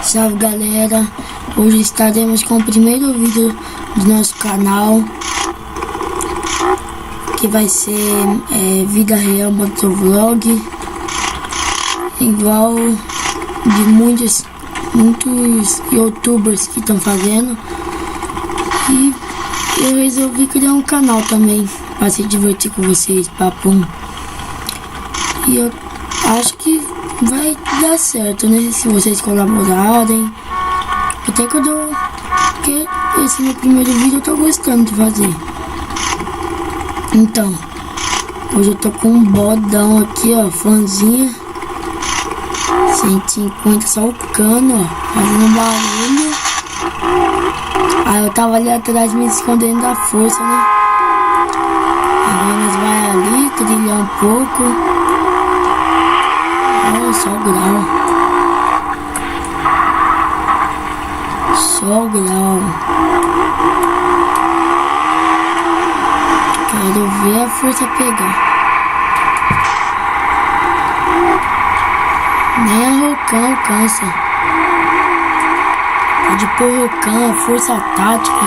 Salve galera, hoje estaremos com o primeiro vídeo do nosso canal, que vai ser vida real motovlog, igual de muitos youtubers que estão fazendo. E eu resolvi criar um canal também para se divertir com vocês, papum. E eu acho que vai dar certo, né? Se vocês colaborarem. Até que eu dou. Porque esse meu primeiro vídeo eu tô gostando de fazer. Então, hoje eu tô com um bodão aqui, ó, fãzinha. 150 só o cano, ó, fazendo barulho. Aí eu tava ali atrás me escondendo da força, né? Agora nós vai ali, trilhar um pouco. Olha só o grau. Só o grau. Quero ver a força pegar. Nem a Rocão alcança. Pode pôr Rocão, força tática.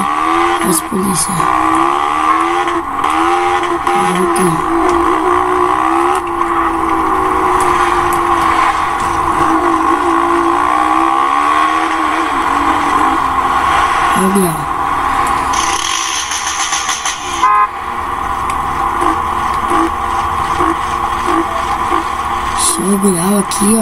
As polícias. Rocão. Olha. Só o grau aqui, ó.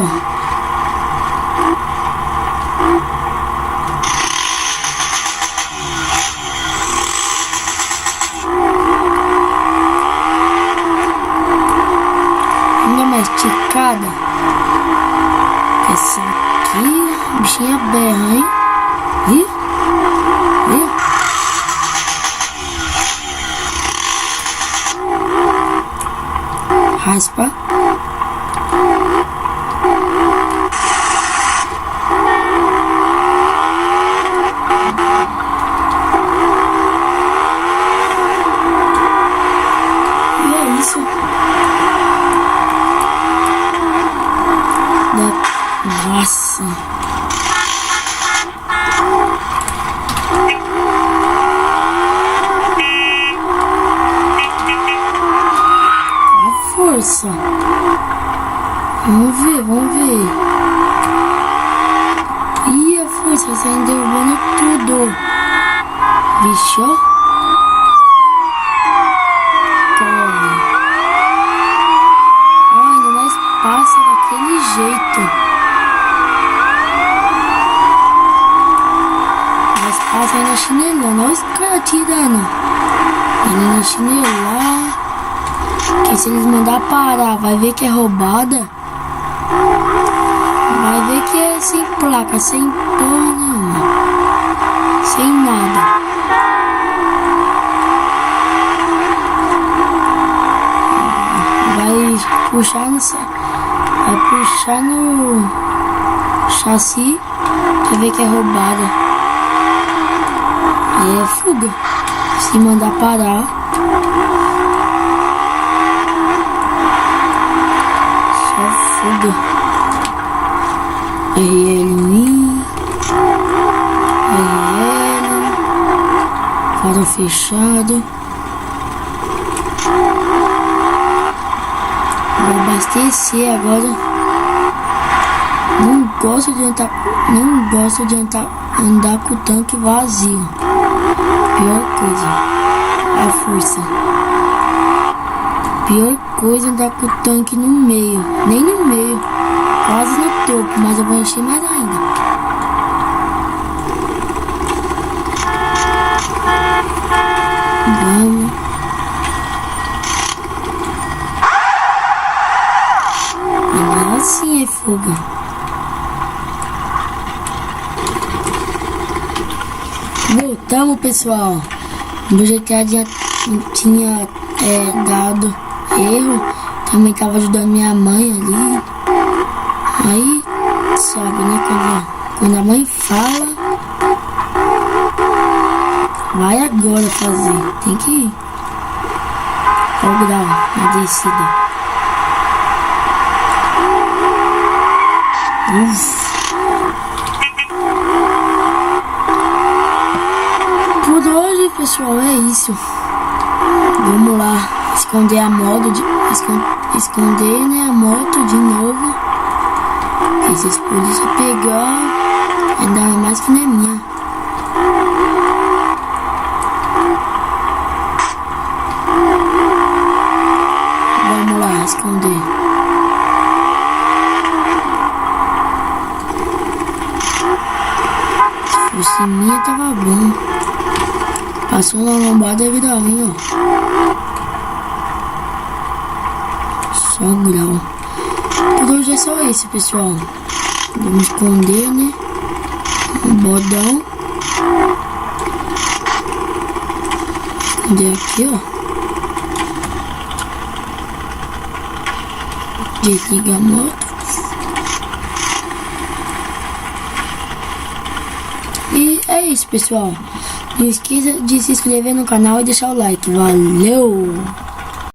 Ainda mais esticada. Essa aqui, bichinha berra, hein? Ih? Raspa. E é isso. Nossa. Força. Vamos ver. Ih, a força saindo derrubando tudo. Vixe, ó. Corre. Ainda nós passa daquele jeito. Nós passa aí na chinelona. Olha os caras tirando. Ele na chinelona. Que se eles mandar parar, vai ver que é roubada. Vai ver que é sem placa, sem porra nenhuma. Sem nada. Vai puxar no chassi pra ver que é roubada. Aí é fuga. Se mandar parar. Fuga. RL, farol fechado. Vou abastecer agora. Não gosto de andar com o tanque vazio. Pior coisa. A força. Pior coisa é andar com o tanque no meio. Nem no meio. Quase no topo. Mas eu vou encher mais ainda. Vamos. Agora assim é fuga. Voltamos, pessoal. O GTA tinha dado erro, também tava ajudando minha mãe ali. Aí, sabe, né? Quando a mãe fala, vai agora fazer. Tem que ir. Olha o grau na descida. Por hoje, pessoal, é isso. Vamos lá, esconder a moto esconder, né, a moto de novo. E se a polícia pegar, ainda mais que não é minha. Vamos lá, esconder. Se fosse minha, tava bom. Passou na lombada é vida ruim, ó. Só grau. Por hoje é só isso, pessoal. Vamos esconder, né? Um bodão. Esconder aqui, ó. Desliga a moto. E é isso, pessoal. Não esqueça de se inscrever no canal e deixar o like. Valeu!